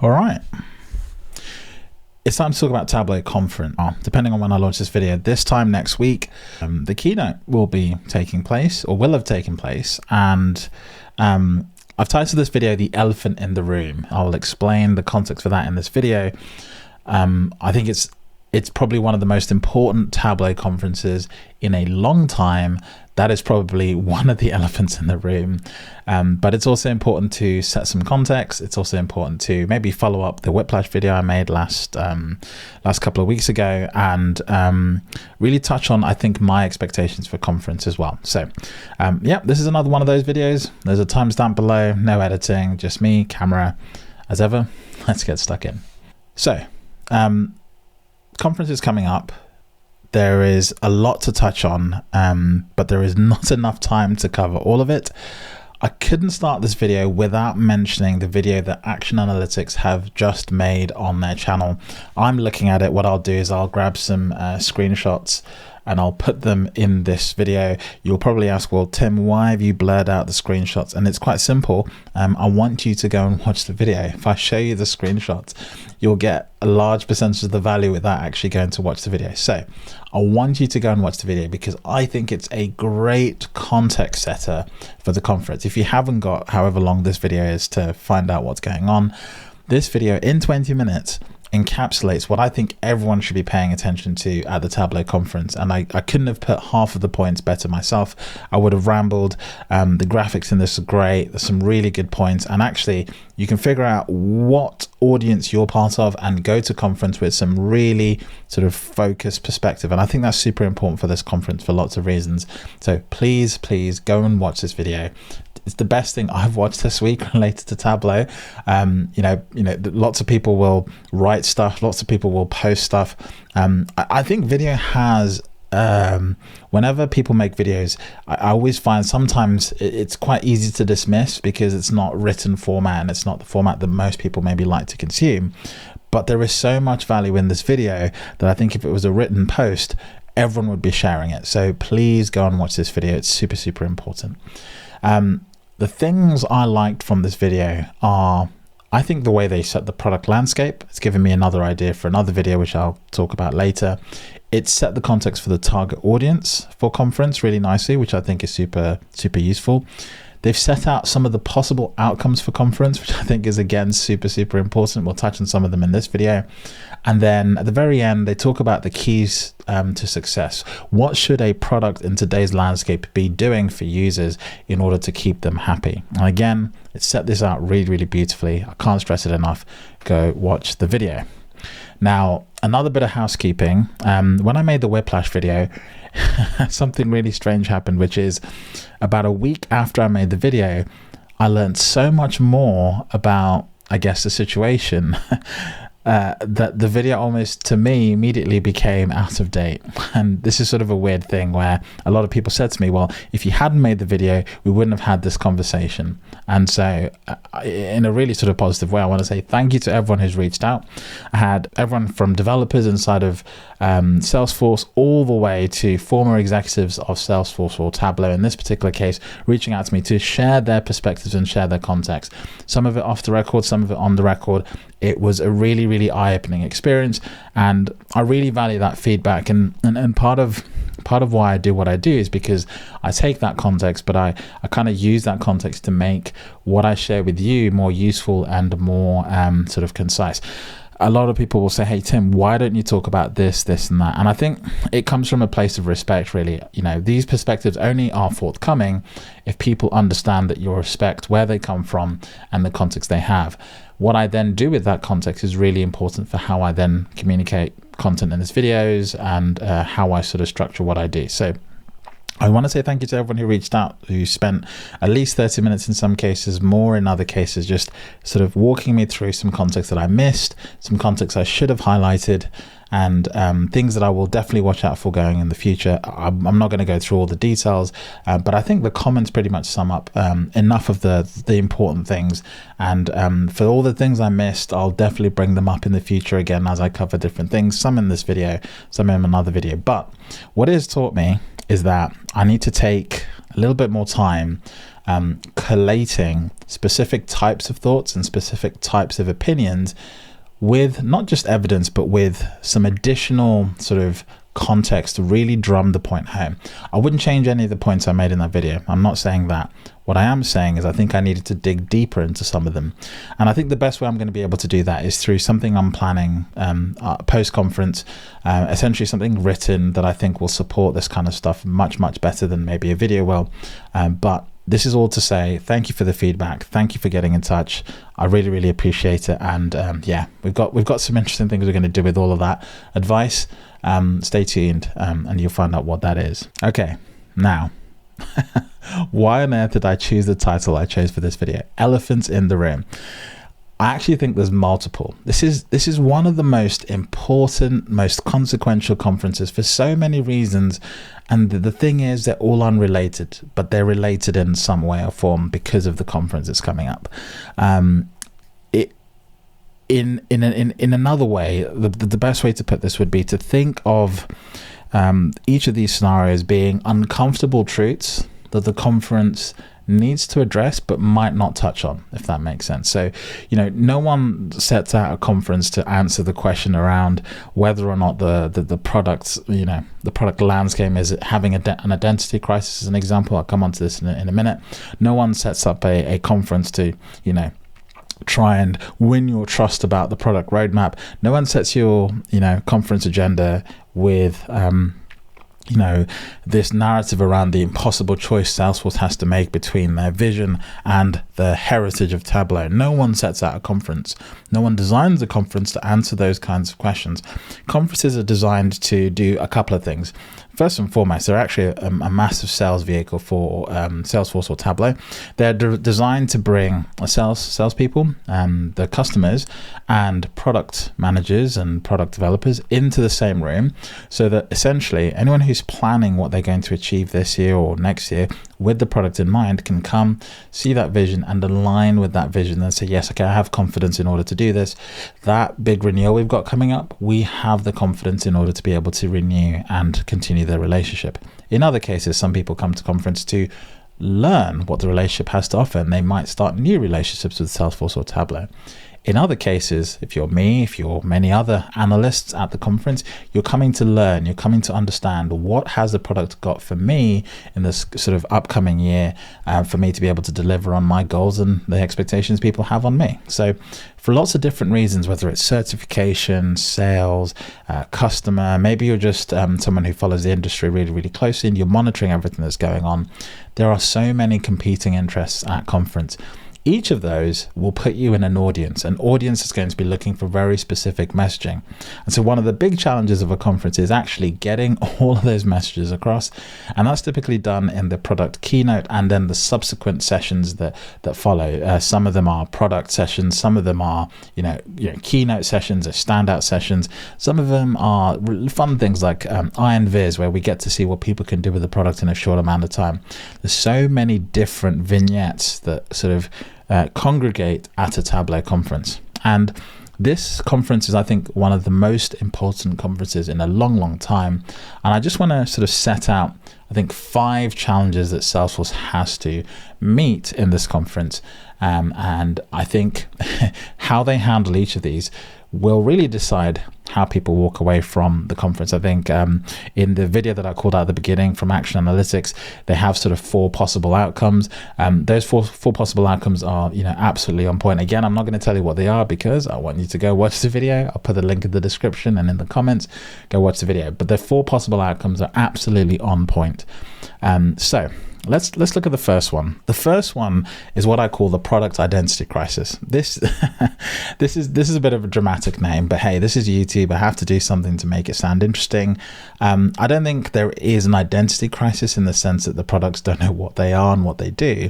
All right. It's time to talk about Tableau Conference. Depending on when I launch this video, this time next week, the keynote will be taking place or will have taken place. And I've titled this video, The Elephant in the Room. I will explain the context for that in this video. I think it's probably one of the most important Tableau conferences in a long time. That is probably one of the elephants in the room. But it's also important to set some context. It's also important to maybe follow up the Whiplash video I made last couple of weeks ago, and really touch on, I think, my expectations for conference as well. So yeah, this is another one of those videos. There's a timestamp below, no editing, just me, camera, as ever. Let's get stuck in. So conference is coming up. There is a lot to touch on, but there is not enough time to cover all of it. I couldn't start this video without mentioning the video that Action Analytics have just made on their channel. I'm looking at it. What I'll do is I'll grab some screenshots and I'll put them in this video. You'll probably ask, well, Tim, why have you blurred out the screenshots? And it's quite simple. I want you to go and watch the video. If I show you the screenshots, you'll get a large percentage of the value without actually going to watch the video. So I want you to go and watch the video because I think it's a great context setter for the conference. If you haven't got however long this video is to find out what's going on, this video in 20 minutes encapsulates what I think everyone should be paying attention to at the Tableau conference. And I couldn't have put half of the points better myself. I would have rambled. The graphics in this are great. There's some really good points. And actually, you can figure out what audience you're part of and go to conference with some really sort of focused perspective. And I think that's super important for this conference for lots of reasons. So please go and watch this video. It's the best thing I've watched this week related to Tableau. You know, lots of people will write stuff, lots of people will post stuff. I think video has, whenever people make videos, I always find sometimes it's quite easy to dismiss because it's not written format and it's not the format that most people maybe like to consume. But there is so much value in this video that I think if it was a written post, everyone would be sharing it. So please go and watch this video. It's super important. The things I liked from this video are, I think, the way they set the product landscape. It's given me another idea for another video, which I'll talk about later. It set the context for the target audience for conference really nicely, which I think is super useful. They've set out some of the possible outcomes for conference, which I think is, again, super important. We'll touch on some of them in this video. And then at the very end, they talk about the keys to success. What should a product in today's landscape be doing for users in order to keep them happy? And again, it set this out really beautifully. I can't stress it enough. Go watch the video. Now, another bit of housekeeping. When I made the Whiplash video, something really strange happened, which is about a week after I made the video, I learned so much more about, I guess, the situation that the video almost, to me, immediately became out of date. And this is sort of a weird thing where a lot of people said to me, well, if you hadn't made the video, we wouldn't have had this conversation. And so in a really sort of positive way, I want to say thank you to everyone who's reached out. I had everyone from developers inside of Salesforce all the way to former executives of Salesforce or Tableau, in this particular case, reaching out to me to share their perspectives and share their context. Some of it off the record, some of it on the record. It was a really eye-opening experience, and I really value that feedback. And part of why I do what I do is because I take that context, but I kind of use that context to make what I share with you more useful and more sort of concise. A lot of people will say, hey, Tim, why don't you talk about this, and that? And I think it comes from a place of respect, really. You know, these perspectives only are forthcoming if people understand that you respect where they come from and the context they have. What I then do with that context is really important for how I then communicate content in these videos and how I sort of structure what I do. So I want to say thank you to everyone who reached out, who spent at least 30 minutes in some cases, more in other cases, just sort of walking me through some context that I missed, some context I should have highlighted, and things that I will definitely watch out for going in the future. I'm not going to go through all the details, but I think the comments pretty much sum up enough of the important things. And for all the things I missed, I'll definitely bring them up in the future again as I cover different things, some in this video, some in another video. But what it has taught me is that I need to take a little bit more time collating specific types of thoughts and specific types of opinions with not just evidence, but with some additional sort of context to really drum the point home. I wouldn't change any of the points I made in that video. I'm not saying that. What I am saying is I think I needed to dig deeper into some of them. And I think the best way I'm going to be able to do that is through something I'm planning post-conference, essentially something written that I think will support this kind of stuff much, much better than maybe a video will. But this is all to say thank you for the feedback. Thank you for getting in touch. I really, really appreciate it. And yeah, we've got some interesting things we're going to do with all of that advice. Stay tuned and you'll find out what that is. Okay, now, why on earth did I choose the title I chose for this video? Elephants in the Room. I actually think there's multiple. This is one of the most important, most consequential conferences for so many reasons. And the thing is, they're all unrelated, but they're related in some way or form because of the conference that's coming up. In another way, the best way to put this would be to think of each of these scenarios being uncomfortable truths that the conference needs to address but might not touch on, if that makes sense. So, no one sets out a conference to answer the question around whether or not the products, the product landscape is having an identity crisis, as an example. I'll come on to this in a minute. No one sets up a conference to, try and win your trust about the product roadmap. No one sets your, conference agenda with, this narrative around the impossible choice Salesforce has to make between their vision and the heritage of Tableau. No one sets out a conference. No one designs a conference to answer those kinds of questions. Conferences are designed to do a couple of things. First and foremost, they're actually a massive sales vehicle for Salesforce or Tableau. They're designed to bring salespeople, the customers, and product managers and product developers into the same room, so that essentially anyone who's planning what they're going to achieve this year or next year with the product in mind can come, see that vision, and align with that vision and say, yes, okay, I have confidence in order to do this. That big renewal we've got coming up, we have the confidence in order to be able to renew and continue their relationship. In other cases, some people come to conference to learn what the relationship has to offer, and they might start new relationships with Salesforce or Tableau. In other cases, if you're me, if you're many other analysts at the conference, you're coming to learn, you're coming to understand what has the product got for me in this sort of upcoming year, for me to be able to deliver on my goals and the expectations people have on me. So for lots of different reasons, whether it's certification, sales, customer, maybe you're just someone who follows the industry really, really closely and you're monitoring everything that's going on. There are so many competing interests at conference. Each of those will put you in an audience. An audience is going to be looking for very specific messaging. And so one of the big challenges of a conference is actually getting all of those messages across. And that's typically done in the product keynote and then the subsequent sessions that follow. Some of them are product sessions. Some of them are, keynote sessions or standout sessions. Some of them are fun things like Iron Viz, where we get to see what people can do with the product in a short amount of time. There's so many different vignettes that sort of congregate at a Tableau conference. And this conference is, I think, one of the most important conferences in a long, long time. And I just want to sort of set out, I think, 5 challenges that Salesforce has to meet in this conference. And I think how they handle each of these will really decide how people walk away from the conference. I think in the video that I called out at the beginning from Action Analytics, they have sort of 4 possible outcomes. Those four possible outcomes are, absolutely on point. Again, I'm not going to tell you what they are because I want you to go watch the video. I'll put a link in the description and in the comments. Go watch the video. But the 4 possible outcomes are absolutely on point. So let's look at the first one. The first one is what I call the product identity crisis. This is a bit of a dramatic name, but hey, this is YouTube. I have to do something to make it sound interesting. I don't think there is an identity crisis in the sense that the products don't know what they are and what they do.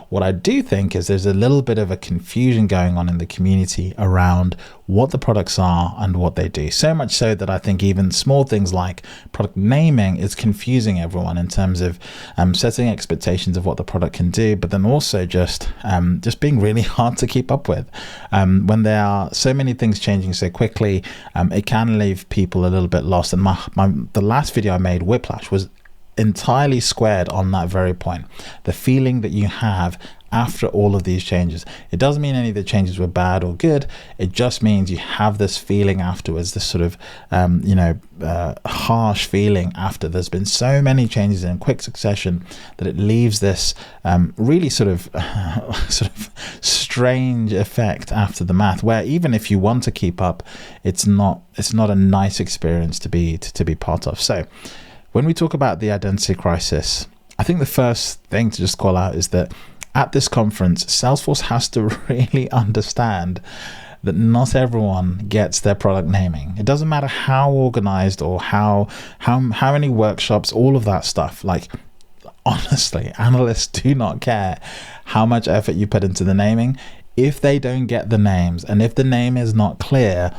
What I do think is there's a little bit of a confusion going on in the community around what the products are and what they do. So much so that I think even small things like product naming is confusing everyone in terms of setting expectations of what the product can do, but then also just being really hard to keep up with. When there are so many things changing so quickly, it can leave people a little bit lost. And the last video I made, Whiplash, was entirely squared on that very point. The feeling that you have after all of these changes. It doesn't mean any of the changes were bad or good. It just means you have this feeling afterwards, this sort of harsh feeling after there's been so many changes in quick succession, that it leaves this really sort of strange effect after the math, where even if you want to keep up, it's not a nice experience to be part of. So when we talk about the identity crisis, I think the first thing to just call out is that at this conference, Salesforce has to really understand that not everyone gets their product naming. It doesn't matter how organized or how many workshops, all of that stuff. Like, honestly, analysts do not care how much effort you put into the naming. If they don't get the names, and if the name is not clear,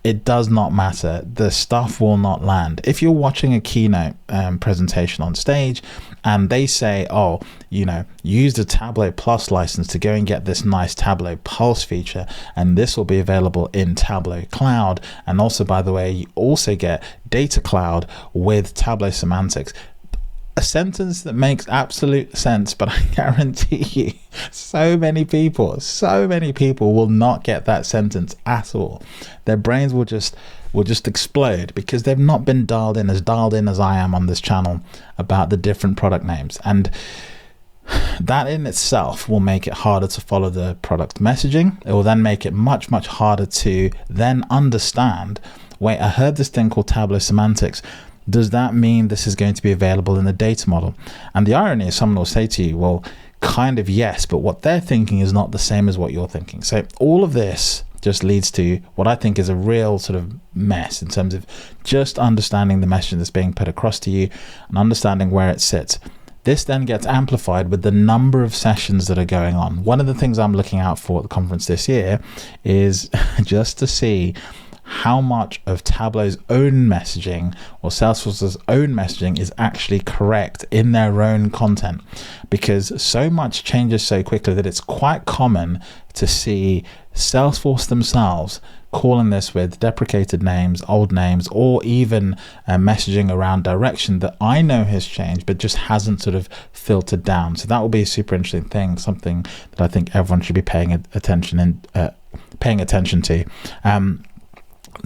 it does not matter. The stuff will not land. If you're watching a keynote presentation on stage and they say, oh, use the Tableau Plus license to go and get this nice Tableau Pulse feature, and this will be available in Tableau Cloud, and also, by the way, you also get Data Cloud with Tableau Semantics. A sentence that makes absolute sense, but I guarantee you so many people will not get that sentence at all. Their brains will just explode because they've not been dialed in as I am on this channel about the different product names. And that in itself will make it harder to follow the product messaging. It will then make it much, much harder to then understand, wait, I heard this thing called Tableau Semantics. Does that mean this is going to be available in the data model? And the irony is, someone will say to you, well, kind of yes, but what they're thinking is not the same as what you're thinking. So all of this just leads to what I think is a real sort of mess in terms of just understanding the message that's being put across to you and understanding where it sits. This then gets amplified with the number of sessions that are going on. One of the things I'm looking out for at the conference this year is just to see how much of Tableau's own messaging or Salesforce's own messaging is actually correct in their own content, because so much changes so quickly that it's quite common to see Salesforce themselves calling this with deprecated names, old names, or even messaging around direction that I know has changed but just hasn't sort of filtered down. So that will be a super interesting thing, something that I think everyone should be paying attention to.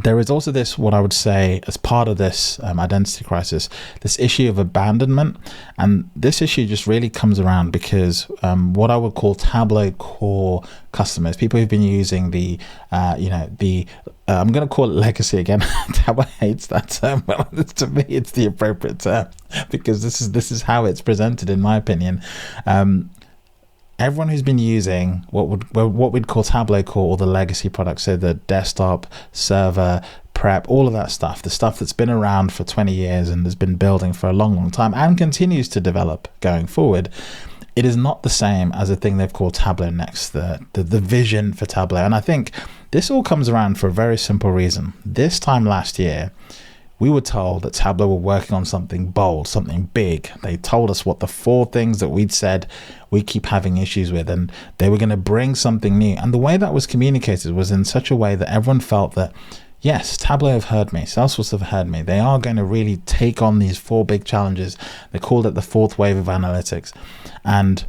There is also this, what I would say, as part of this identity crisis, this issue of abandonment. And this issue just really comes around because what I would call Tableau core customers, people who've been using the, I'm going to call it legacy again. Tableau hates that term. Well, to me, it's the appropriate term because this is how it's presented, in my opinion. Everyone who's been using what we'd call Tableau core, or the legacy products, so the desktop, server, prep, all of that stuff, the stuff that's been around for 20 years and has been building for a long, long time and continues to develop going forward, it is not the same as a thing they've called Tableau Next, the vision for Tableau. And I think this all comes around for a very simple reason. This time last year, we were told that Tableau were working on something bold, something big. They told us what the 4 things that we'd said we keep having issues with, and they were going to bring something new. And the way that was communicated was in such a way that everyone felt that, yes, Tableau have heard me, Salesforce have heard me. They are going to really take on these 4 big challenges. They called it the 4th wave of analytics. And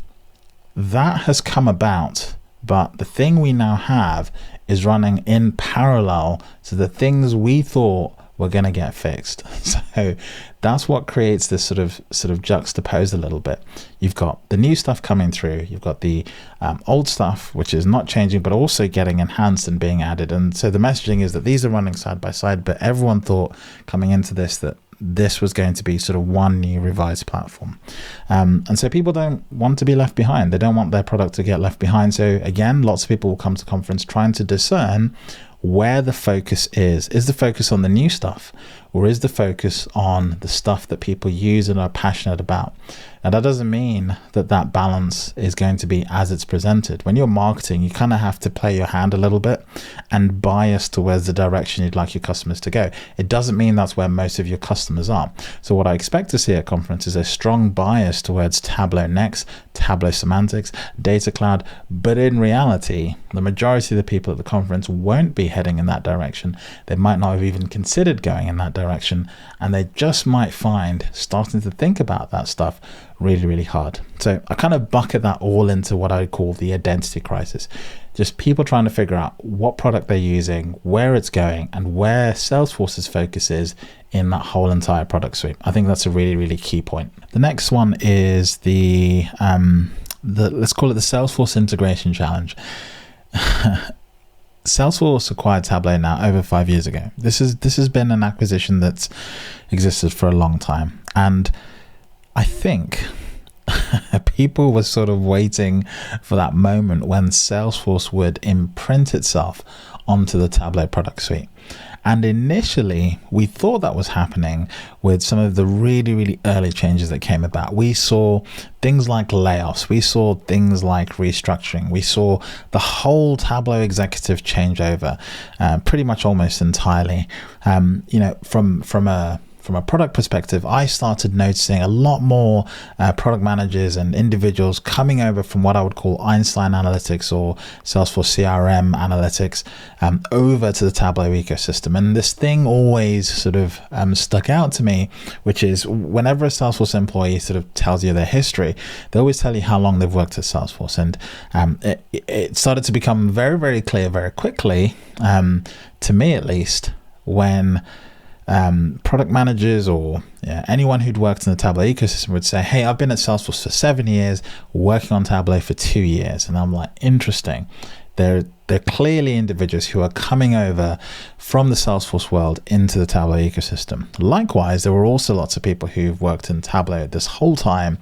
that has come about. But the thing we now have is running in parallel to the things we thought we're going to get fixed. So that's what creates this sort of juxtaposed a little bit. You've got the new stuff coming through. You've got the old stuff, which is not changing, but also getting enhanced and being added. And so the messaging is that these are running side by side, but everyone thought coming into this that this was going to be sort of one new revised platform. And so people don't want to be left behind. They don't want their product to get left behind. So again, lots of people will come to conference trying to discern where the focus is. Is the focus on the new stuff, or is the focus on the stuff that people use and are passionate about? And that doesn't mean that balance is going to be as it's presented. When you're marketing, you kind of have to play your hand a little bit and biased towards the direction you'd like your customers to go. It doesn't mean that's where most of your customers are. So what I expect to see at conference is a strong bias towards Tableau Next, Tableau Semantics, Data Cloud, but in reality, the majority of the people at the conference won't be heading in that direction. They might not have even considered going in that direction, and they just might find starting to think about that stuff really, really hard. So I kind of bucket that all into what I call the identity crisis. Just people trying to figure out what product they're using, where it's going, and where Salesforce's focus is in that whole entire product suite. I think that's a really, really key point. The next one is the let's call it the Salesforce integration challenge. Salesforce acquired Tableau now over 5 years ago. This has been an acquisition that's existed for a long time, and I think people were sort of waiting for that moment when Salesforce would imprint itself onto the Tableau product suite. And initially, we thought that was happening with some of the really, really early changes that came about. We saw things like layoffs. We saw things like restructuring. We saw the whole Tableau executive changeover, pretty much almost entirely. From a product perspective, I started noticing a lot more product managers and individuals coming over from what I would call Einstein Analytics or Salesforce CRM Analytics over to the Tableau ecosystem. And this thing always sort of stuck out to me, which is whenever a Salesforce employee sort of tells you their history, they always tell you how long they've worked at Salesforce. And it started to become very, very clear very quickly, to me at least, when product managers or anyone who'd worked in the Tableau ecosystem would say, hey, I've been at Salesforce for 7 years, working on Tableau for 2 years. And I'm like, interesting. They're clearly individuals who are coming over from the Salesforce world into the Tableau ecosystem. Likewise, there were also lots of people who've worked in Tableau this whole time,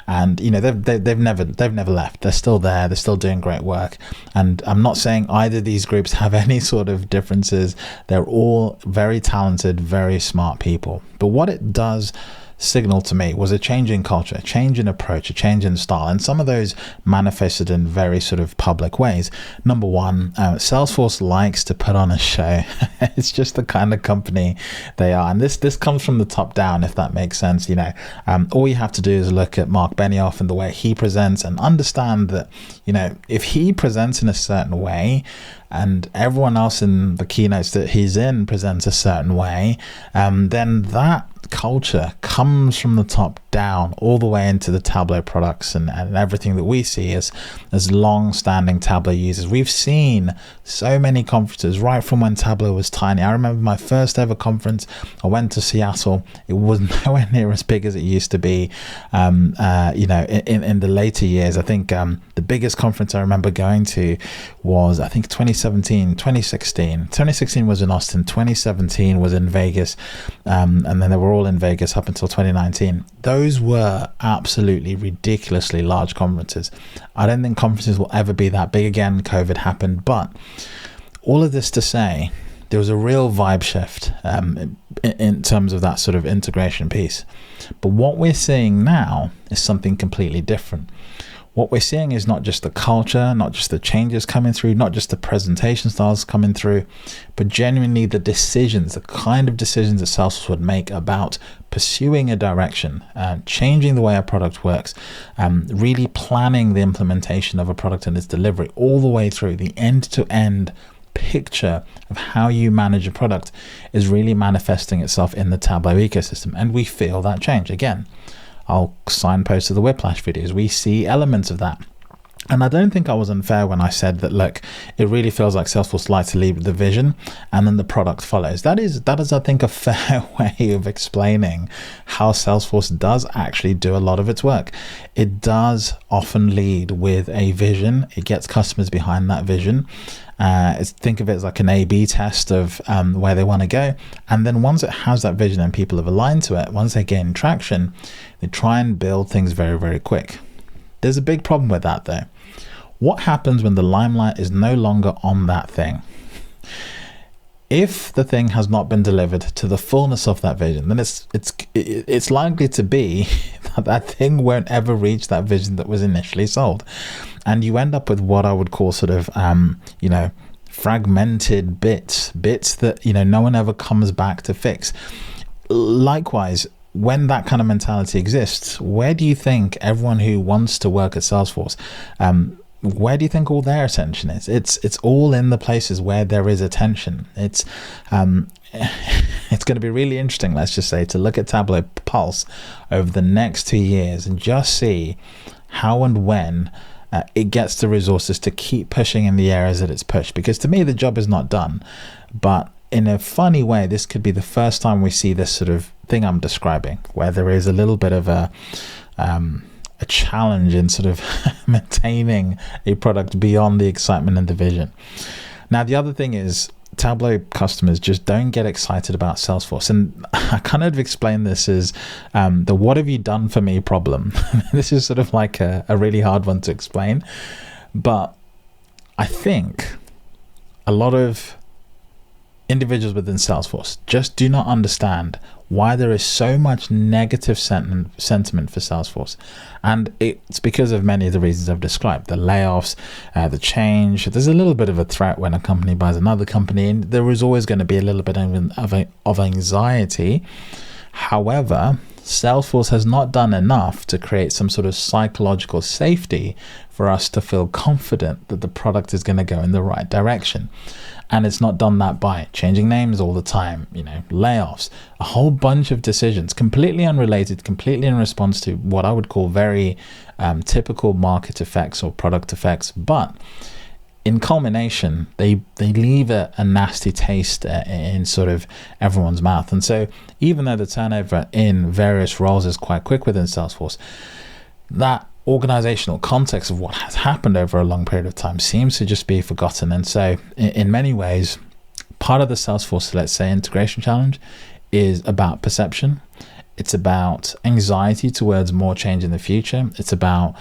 and they've never left. They're still there. They're still doing great work. And I'm not saying either of these groups have any sort of differences. They're all very talented, very smart people. But what it does signal to me was a change in culture, a change in approach, a change in style, and some of those manifested in very sort of public ways. Number one, Salesforce likes to put on a show. It's just the kind of company they are, and this comes from the top down, if that makes sense. All you have to do is look at Mark Benioff and the way he presents and understand that if he presents in a certain way and everyone else in the keynotes that he's in presents a certain way, then that culture comes from the top down all the way into the Tableau products and everything that we see as long-standing Tableau users. We've seen so many conferences right from when Tableau was tiny. I remember my first ever conference. I went to Seattle. It was nowhere near as big as it used to be. In the later years, I think the biggest conference I remember going to was 2016. 2016 was in Austin. 2017 was in Vegas, and then they were all in Vegas up until 2019. Those were absolutely ridiculously large conferences. I don't think conferences will ever be that big again. COVID happened, but all of this to say, there was a real vibe shift in terms of that sort of integration piece. But what we're seeing now is something completely different. What we're seeing is not just the culture, not just the changes coming through, not just the presentation styles coming through, but genuinely the decisions, the kind of decisions that Salesforce would make about pursuing a direction, changing the way a product works, really planning the implementation of a product and its delivery all the way through. The end-to-end picture of how you manage a product is really manifesting itself in the Tableau ecosystem, and we feel that change. Again, I'll signpost to the Whiplash videos. We see elements of that. And I don't think I was unfair when I said that, look, it really feels like Salesforce likes to lead with the vision and then the product follows. That is, I think, a fair way of explaining how Salesforce does actually do a lot of its work. It does often lead with a vision. It gets customers behind that vision. Think of it as like an A/B test of where they want to go. And then once it has that vision and people have aligned to it, once they gain traction, they try and build things very, very quick. There's a big problem with that though. What happens when the limelight is no longer on that thing? If the thing has not been delivered to the fullness of that vision, then it's likely to be that thing won't ever reach that vision that was initially sold. And you end up with what I would call sort of, fragmented bits that, no one ever comes back to fix. Likewise, when that kind of mentality exists, where do you think everyone who wants to work at Salesforce, where do you think all their attention is? It's all in the places where there is attention. It's going to be really interesting, let's just say, to look at Tableau Pulse over the next 2 years and just see how and when it gets the resources to keep pushing in the areas that it's pushed. Because to me, the job is not done. But in a funny way, this could be the first time we see this sort of thing I'm describing, where there is a little bit of a challenge in sort of maintaining a product beyond the excitement and the vision. Now, the other thing is, Tableau customers just don't get excited about Salesforce. And I kind of explain this as the what have you done for me problem. This is sort of like a really hard one to explain. But I think a lot of individuals within Salesforce just do not understand why there is so much negative sentiment for Salesforce. And it's because of many of the reasons I've described: the layoffs, the change. There's a little bit of a threat when a company buys another company, and there is always going to be a little bit of anxiety. However, Salesforce has not done enough to create some sort of psychological safety for us to feel confident that the product is going to go in the right direction. And it's not done that by changing names all the time, layoffs, a whole bunch of decisions, completely unrelated, completely in response to what I would call very typical market effects or product effects. But in culmination, they leave a nasty taste in sort of everyone's mouth. And so even though the turnover in various roles is quite quick within Salesforce, that organizational context of what has happened over a long period of time seems to just be forgotten. And so in many ways, part of the Salesforce, let's say, integration challenge is about perception. It's about anxiety towards more change in the future. It's about,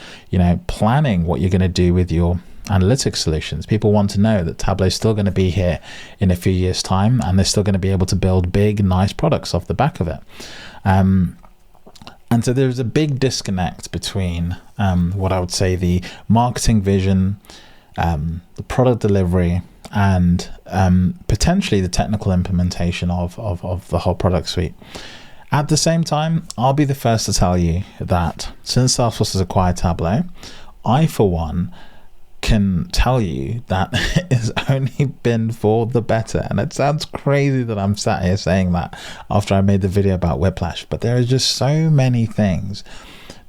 planning what you're going to do with your analytics solutions. People want to know that Tableau is still going to be here in a few years' time, and they're still going to be able to build big, nice products off the back of it. And so there's a big disconnect between what I would say the marketing vision, the product delivery, and potentially the technical implementation of the whole product suite. At the same time, I'll be the first to tell you that since Salesforce has acquired Tableau, I, for one, can tell you that it's only been for the better. And it sounds crazy that I'm sat here saying that after I made the video about Whiplash, but there are just so many things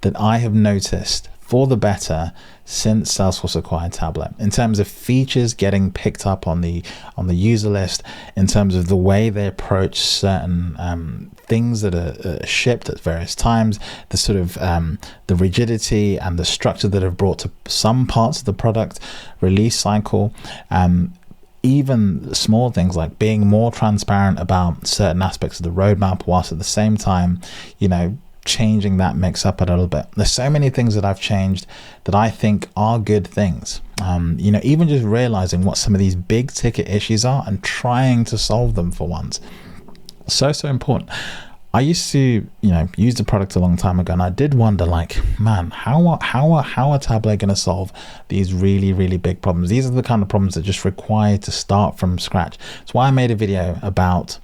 that I have noticed for the better since Salesforce acquired Tableau, in terms of features getting picked up on the user list, in terms of the way they approach certain things that are shipped at various times, the sort of the rigidity and the structure that have brought to some parts of the product release cycle, even small things like being more transparent about certain aspects of the roadmap, whilst at the same time, changing that mix up a little bit. There's so many things that I've changed that I think are good things. Even just realizing what some of these big ticket issues are and trying to solve them for once. So important. I used to, use the product a long time ago, and I did wonder, man, how are Tableau going to solve these really, really big problems? These are the kind of problems that just require to start from scratch. That's why I made a video about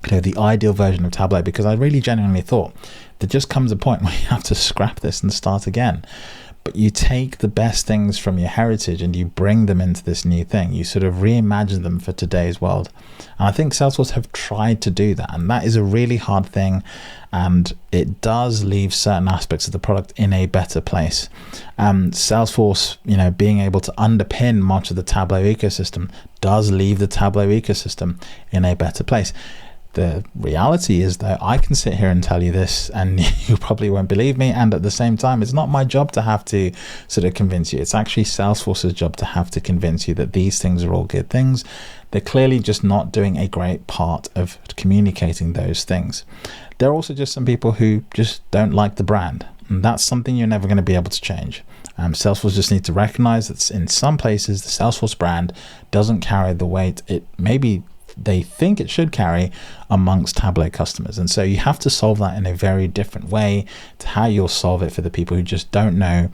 the ideal version of Tableau, because I really genuinely thought there just comes a point where you have to scrap this and start again. But you take the best things from your heritage and you bring them into this new thing. You sort of reimagine them for today's world. And I think Salesforce have tried to do that. And that is a really hard thing. And it does leave certain aspects of the product in a better place. Salesforce, being able to underpin much of the Tableau ecosystem does leave the Tableau ecosystem in a better place. The reality is that I can sit here and tell you this and you probably won't believe me, and at the same time it's not my job to have to sort of convince you. It's actually Salesforce's job to have to convince you that these things are all good things. They're clearly just not doing a great part of communicating those things. There are also just some people who just don't like the brand, and that's something you're never going to be able to change. Salesforce just need to recognize that in some places the Salesforce brand doesn't carry the weight it maybe they think it should carry amongst Tableau customers. And so you have to solve that in a very different way to how you'll solve it for the people who just don't know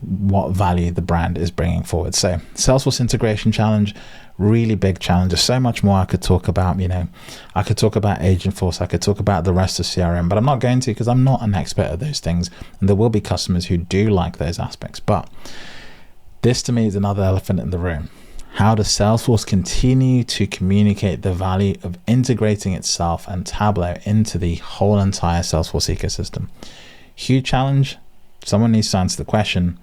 what value the brand is bringing forward. So Salesforce integration challenge, really big challenge. There's so much more I could talk about. I could talk about Agentforce, I could talk about the rest of CRM, but I'm not going to, because I'm not an expert at those things, and there will be customers who do like those aspects. But this to me is another elephant in the room. How does Salesforce continue to communicate the value of integrating itself and Tableau into the whole entire Salesforce ecosystem? Huge challenge. Someone needs to answer the question,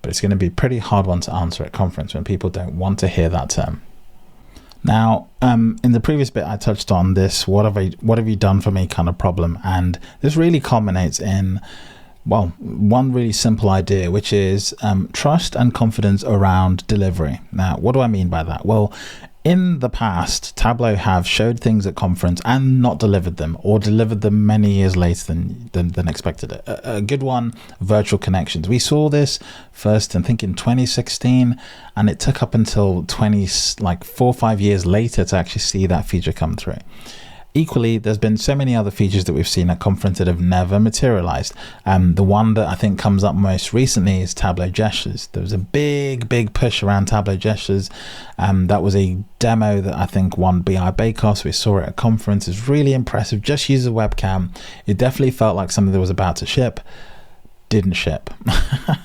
but it's going to be a pretty hard one to answer at conference when people don't want to hear that term. Now, in the previous bit, I touched on this, what have you done for me kind of problem. And this really culminates in, well, one really simple idea, which is trust and confidence around delivery. Now, what do I mean by that? Well, in the past, Tableau have showed things at conference and not delivered them, or delivered them many years later than expected. A good one, virtual connections. We saw this first, I think, in 2016, and it took up until 4 or 5 years later to actually see that feature come through. Equally, there's been so many other features that we've seen at conference that have never materialized. The one that I think comes up most recently is Tableau gestures. There was a big push around Tableau gestures. That was a demo that I think won BI Bake Off. We saw it at conference. It's really impressive. Just use a webcam. It definitely felt like something that was about to ship. Didn't ship.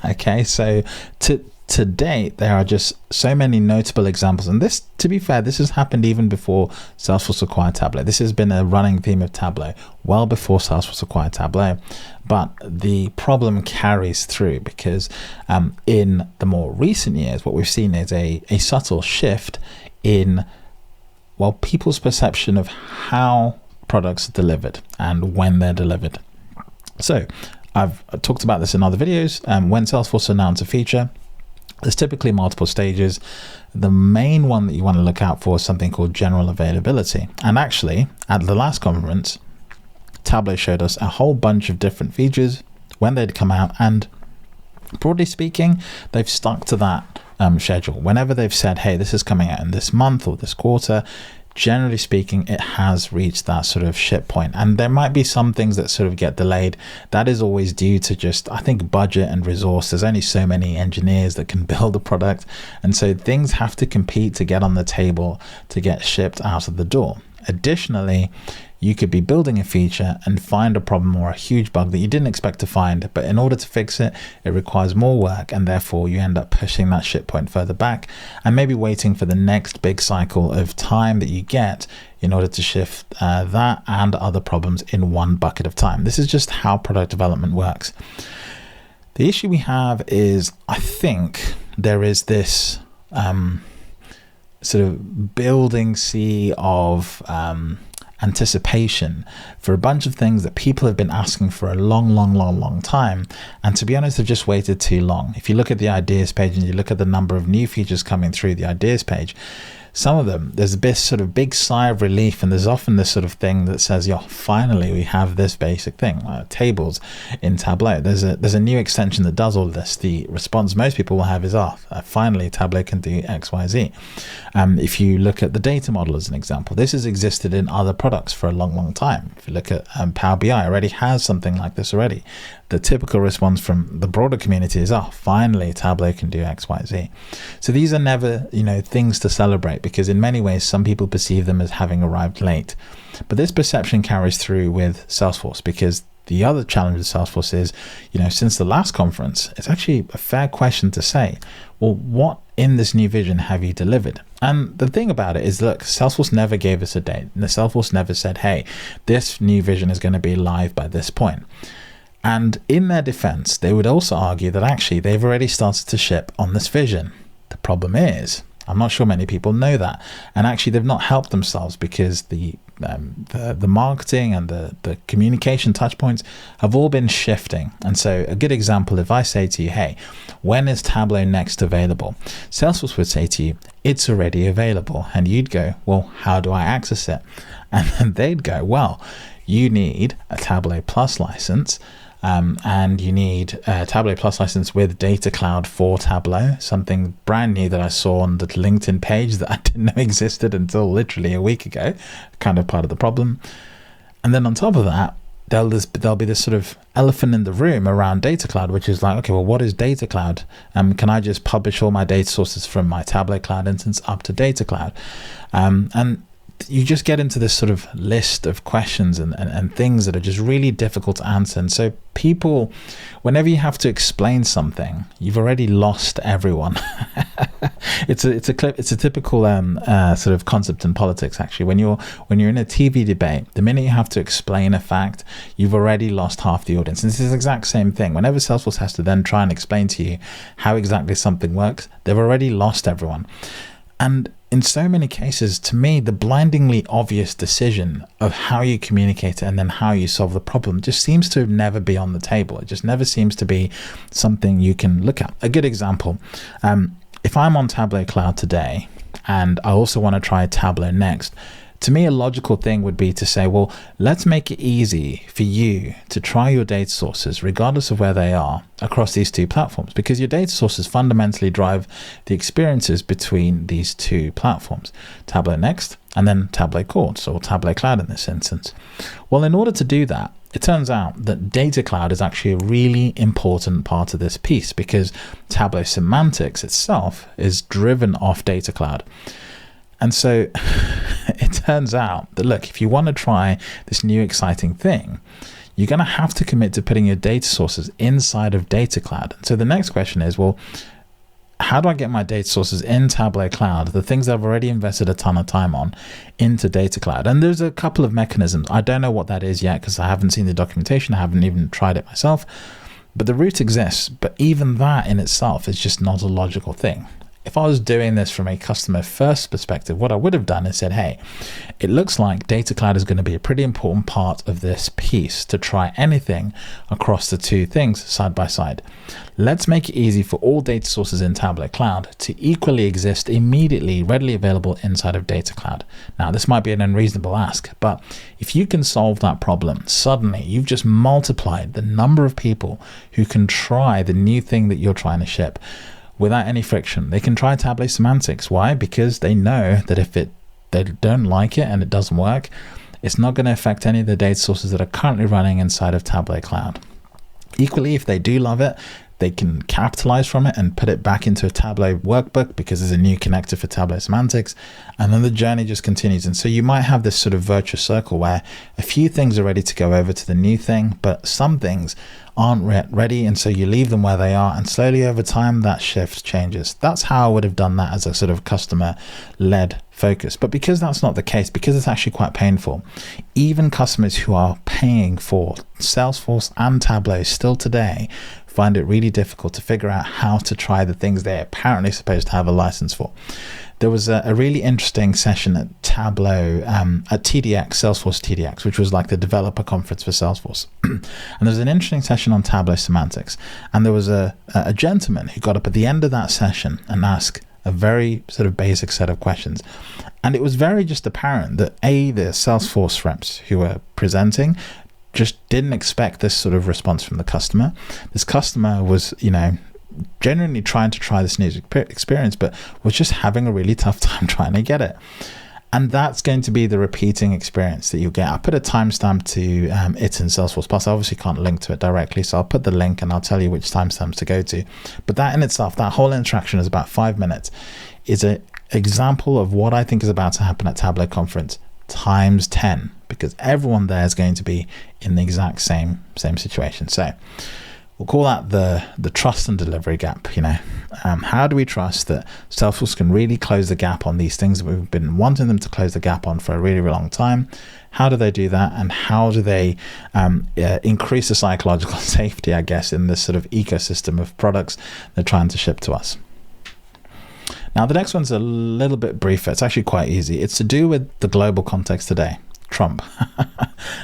Okay, so to date, there are just so many notable examples. And this, to be fair, this has happened even before Salesforce acquired Tableau. This has been a running theme of Tableau well before Salesforce acquired Tableau. But the problem carries through because in the more recent years, what we've seen is a subtle shift in, well, people's perception of how products are delivered and when they're delivered. So I've talked about this in other videos. When Salesforce announced a feature, there's typically multiple stages. The main one that you want to look out for is something called general availability. And actually, at the last conference, Tableau showed us a whole bunch of different features when they'd come out. And broadly speaking, they've stuck to that schedule. Whenever they've said, hey, this is coming out in this month or this quarter, generally speaking, it has reached that sort of ship point. And there might be some things that sort of get delayed. That is always due to just, I think, budget and resource. There's only so many engineers that can build a product. And so things have to compete to get on the table to get shipped out of the door. Additionally, you could be building a feature and find a problem or a huge bug that you didn't expect to find, but in order to fix it, it requires more work, and therefore you end up pushing that ship point further back and maybe waiting for the next big cycle of time that you get in order to shift that and other problems in one bucket of time. This is just how product development works. The issue we have is, I think there is this sort of building sea of anticipation for a bunch of things that people have been asking for a long time, and to be honest, they've just waited too long. If you look at the ideas page and you look at the number of new features coming through the ideas page, some of them, there's this sort of big sigh of relief, and there's often this sort of thing that says, yeah, finally we have this basic thing, tables in Tableau. There's a new extension that does all of this. The response most people will have is, finally Tableau can do X, Y, Z. If you look at the data model as an example, this has existed in other products for a long time. If you look at Power BI, already has something like this already. The typical response from the broader community is, finally Tableau can do X, Y, Z. So these are never, things to celebrate, because in many ways, some people perceive them as having arrived late. But this perception carries through with Salesforce, because the other challenge with Salesforce is, since the last conference, it's actually a fair question to say, well, what in this new vision have you delivered? And the thing about it is, look, Salesforce never gave us a date. And Salesforce never said, hey, this new vision is going to be live by this point. And in their defense, they would also argue that actually they've already started to ship on this vision. The problem is, I'm not sure many people know that. And actually they've not helped themselves, because the marketing and the communication touch points have all been shifting. And so a good example, if I say to you, hey, when is Tableau next available? Salesforce would say to you, it's already available. And you'd go, well, how do I access it? And then they'd go, well, you need a Tableau Plus license. and you need a Tableau Plus license with Data Cloud for Tableau, something brand new that I saw on the LinkedIn page that I didn't know existed until literally a week ago, kind of part of the problem. And then on top of that, there'll be this sort of elephant in the room around Data Cloud, which is like, okay, well, what is Data Cloud? Can I just publish all my data sources from my Tableau Cloud instance up to Data Cloud? And you just get into this sort of list of questions and things that are just really difficult to answer. And so people, whenever you have to explain something, you've already lost everyone. It's a typical sort of concept in politics, actually. When you're in a TV debate, the minute you have to explain a fact, you've already lost half the audience. And this is the exact same thing. Whenever Salesforce has to then try and explain to you how exactly something works, they've already lost everyone. And in so many cases, to me, the blindingly obvious decision of how you communicate it and then how you solve the problem just seems to never be on the table. It just never seems to be something you can look at. A good example, if I'm on Tableau Cloud today and I also want to try Tableau next, to me, a logical thing would be to say, well, let's make it easy for you to try your data sources, regardless of where they are, across these two platforms, because your data sources fundamentally drive the experiences between these two platforms, Tableau Next and then Tableau Core, or Tableau Cloud in this instance. Well, in order to do that, it turns out that Data Cloud is actually a really important part of this piece, because Tableau semantics itself is driven off Data Cloud. And so it turns out that, look, if you want to try this new exciting thing, you're going to have to commit to putting your data sources inside of Data Cloud. And so the next question is, well, how do I get my data sources in Tableau Cloud, the things I've already invested a ton of time on, into Data Cloud? And there's a couple of mechanisms. I don't know what that is yet because I haven't seen the documentation. I haven't even tried it myself. But the route exists. But even that in itself is just not a logical thing. If I was doing this from a customer first perspective, what I would have done is said, hey, it looks like Data Cloud is going to be a pretty important part of this piece to try anything across the two things side by side. Let's make it easy for all data sources in Tableau Cloud to equally exist immediately, readily available inside of Data Cloud. Now, this might be an unreasonable ask, but if you can solve that problem, suddenly you've just multiplied the number of people who can try the new thing that you're trying to ship without any friction. They can try Tableau semantics. Why? Because they know that if they don't like it and it doesn't work, it's not going to affect any of the data sources that are currently running inside of Tableau Cloud. Equally, if they do love it, they can capitalize from it and put it back into a Tableau workbook because there's a new connector for Tableau semantics, and then the journey just continues. And so you might have this sort of virtuous circle where a few things are ready to go over to the new thing, but some things aren't ready, and so you leave them where they are, and slowly over time that shift changes. That's how I would have done that as a sort of customer-led focus. But because that's not the case, because it's actually quite painful, even customers who are paying for Salesforce and Tableau still today find it really difficult to figure out how to try the things they're apparently supposed to have a license for. There was a really interesting session at Tableau, at TDX, Salesforce TDX, which was like the developer conference for Salesforce. And there was an interesting session on Tableau semantics. And there was a gentleman who got up at the end of that session and asked a very sort of basic set of questions. And it was very just apparent that the Salesforce reps who were presenting just didn't expect this sort of response from the customer. This customer was, genuinely trying to try this new experience, but was just having a really tough time trying to get it. And that's going to be the repeating experience that you get. I put a timestamp to it in Salesforce Plus. I obviously can't link to it directly, so I'll put the link and I'll tell you which timestamps to go to. But that in itself, that whole interaction is about 5 minutes, is an example of what I think is about to happen at Tableau Conference times 10, because everyone there is going to be in the exact same situation. So we'll call that the trust and delivery gap. How do we trust that Salesforce can really close the gap on these things that we've been wanting them to close the gap on for a really, really long time? How do they do that, and how do they increase the psychological safety, I guess, in this sort of ecosystem of products they're trying to ship to us? Now, the next one's a little bit briefer. It's actually quite easy. It's to do with the global context today. Trump.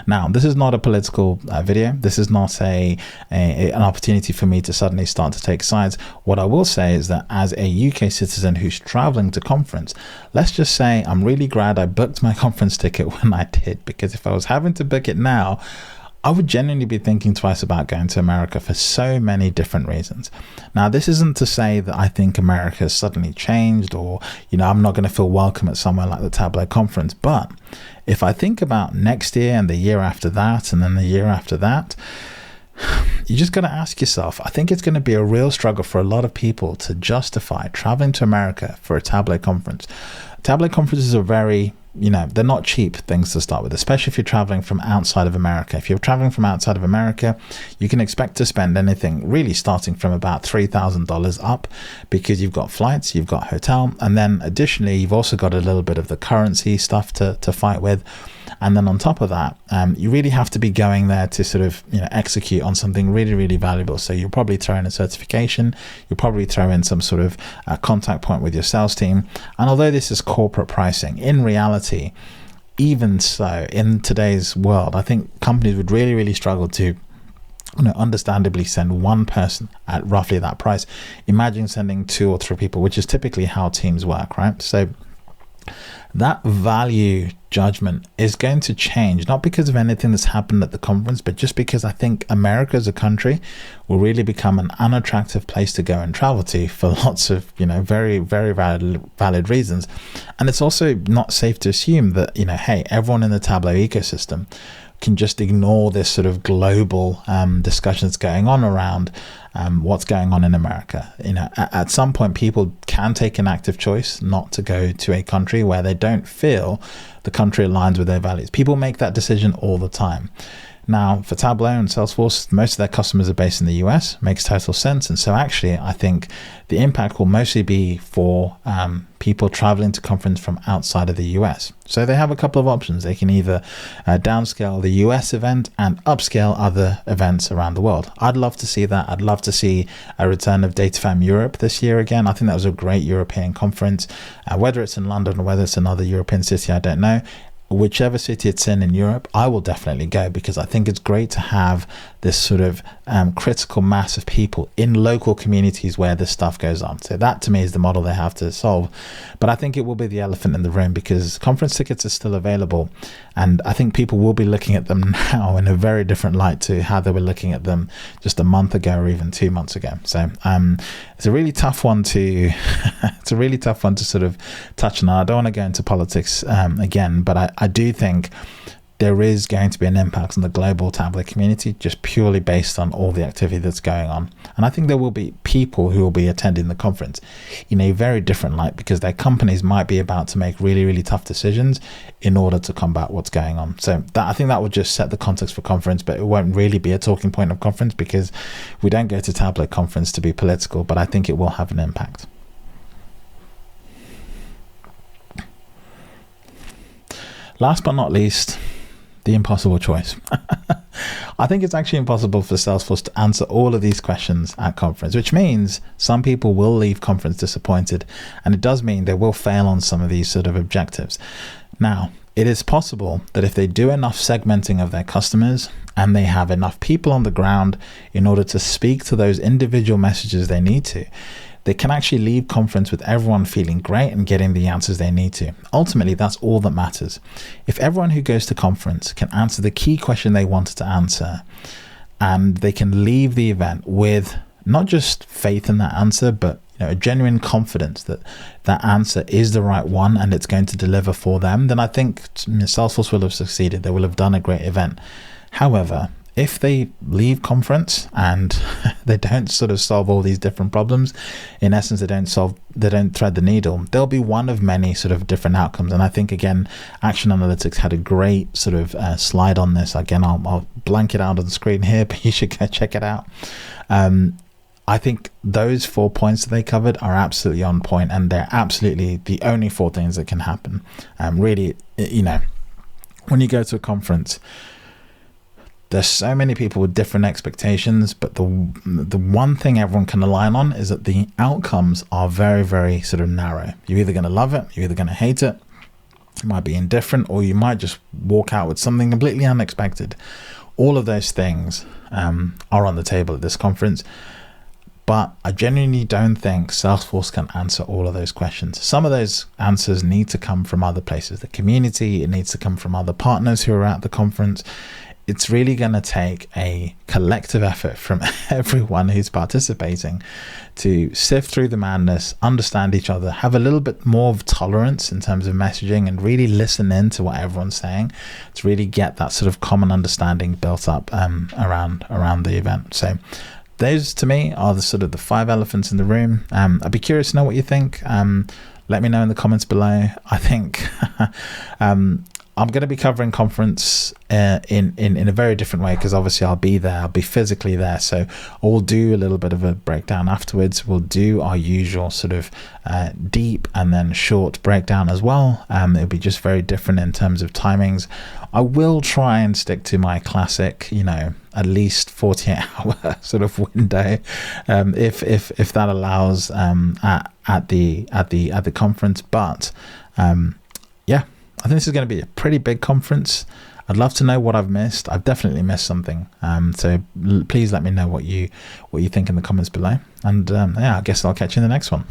Now, this is not a political video. This is not an opportunity for me to suddenly start to take sides. What I will say is that as a UK citizen who's traveling to conference, let's just say I'm really glad I booked my conference ticket when I did, because if I was having to book it now, I would genuinely be thinking twice about going to America for so many different reasons. Now, this isn't to say that I think America has suddenly changed, or, I'm not going to feel welcome at somewhere like the Tableau Conference. But if I think about next year and the year after that, and then the year after that, you just got to ask yourself, I think it's going to be a real struggle for a lot of people to justify traveling to America for a Tableau Conference. Tableau conferences are very, they're not cheap things to start with, especially if you're traveling from outside of America. If you're traveling from outside of America, you can expect to spend anything really starting from about $3,000 up, because you've got flights, you've got hotel, and then additionally, you've also got a little bit of the currency stuff to fight with. And then on top of that, you really have to be going there to sort of, execute on something really, really valuable. So you'll probably throw in a certification, you'll probably throw in some sort of contact point with your sales team. And although this is corporate pricing, in reality, even so, in today's world, I think companies would really, really struggle to understandably send one person at roughly that price. Imagine sending 2 or 3 people, which is typically how teams work, right? So that value judgment is going to change, not because of anything that's happened at the conference, but just because I think America as a country will really become an unattractive place to go and travel to for lots of, very, very valid reasons. And it's also not safe to assume that, hey, everyone in the Tableau ecosystem can just ignore this sort of global discussion that's going on around what's going on in America. At some point, people can take an active choice not to go to a country where they don't feel the country aligns with their values. People make that decision all the time. Now, for Tableau and Salesforce, most of their customers are based in the US, makes total sense. And so actually, I think the impact will mostly be for people traveling to conference from outside of the US. So they have a couple of options. They can either downscale the US event and upscale other events around the world. I'd love to see that. I'd love to see a return of DataFam Europe this year again. I think that was a great European conference. Whether it's in London or whether it's another European city, I don't know. Whichever city it's in Europe, I will definitely go, because I think it's great to have this sort of critical mass of people in local communities where this stuff goes on. So that to me is the model they have to solve. But I think it will be the elephant in the room, because conference tickets are still available, and I think people will be looking at them now in a very different light to how they were looking at them just a month ago or even 2 months ago. So it's a really tough one to it's a really tough one to sort of touch on. I don't want to go into politics again, but I do think there is going to be an impact on the global Tableau community just purely based on all the activity that's going on. And I think there will be people who will be attending the conference in a very different light, because their companies might be about to make really, really tough decisions in order to combat what's going on. So I think that will just set the context for conference, but it won't really be a talking point of conference, because we don't go to Tableau conference to be political, but I think it will have an impact. Last but not least, the impossible choice. I think it's actually impossible for Salesforce to answer all of these questions at conference, which means some people will leave conference disappointed, and it does mean they will fail on some of these sort of objectives. Now, it is possible that if they do enough segmenting of their customers and they have enough people on the ground in order to speak to those individual messages they need to, they can actually leave conference with everyone feeling great and getting the answers they need to. Ultimately, that's all that matters. If everyone who goes to conference can answer the key question they wanted to answer, and they can leave the event with not just faith in that answer, but a genuine confidence that that answer is the right one and it's going to deliver for them, then I think Salesforce will have succeeded. They will have done a great event. However, if they leave conference and they don't sort of solve all these different problems, in essence, they don't thread the needle, there'll be one of many sort of different outcomes. And I think, again, Action Analytics had a great sort of slide on this. Again, I'll blank it out on the screen here, but you should go check it out. I think those 4 points that they covered are absolutely on point, and they're absolutely the only 4 things that can happen. Really, when you go to a conference, there's so many people with different expectations, but the one thing everyone can align on is that the outcomes are very, very sort of narrow. You're either going to love it, you're either going to hate it, you might be indifferent, or you might just walk out with something completely unexpected. All of those things are on the table at this conference, but I genuinely don't think Salesforce can answer all of those questions. Some of those answers need to come from other places, the community, it needs to come from other partners who are at the conference. it's really going to take a collective effort from everyone who's participating to sift through the madness, understand each other, have a little bit more of tolerance in terms of messaging, and really listen in to what everyone's saying to really get that sort of common understanding built up around the event. So those to me are the sort of the 5 elephants in the room. I'd be curious to know what you think. Let me know in the comments below. I think I'm going to be covering conference in a very different way, because obviously I'll be there, I'll be physically there. So we'll do a little bit of a breakdown afterwards. We'll do our usual sort of deep and then short breakdown as well. It'll be just very different in terms of timings. I will try and stick to my classic, at least 48-hour sort of window, if that allows at the conference. But yeah, I think this is going to be a pretty big conference. I'd love to know what I've missed. I've definitely missed something. So please let me know what you think in the comments below. And yeah, I guess I'll catch you in the next one.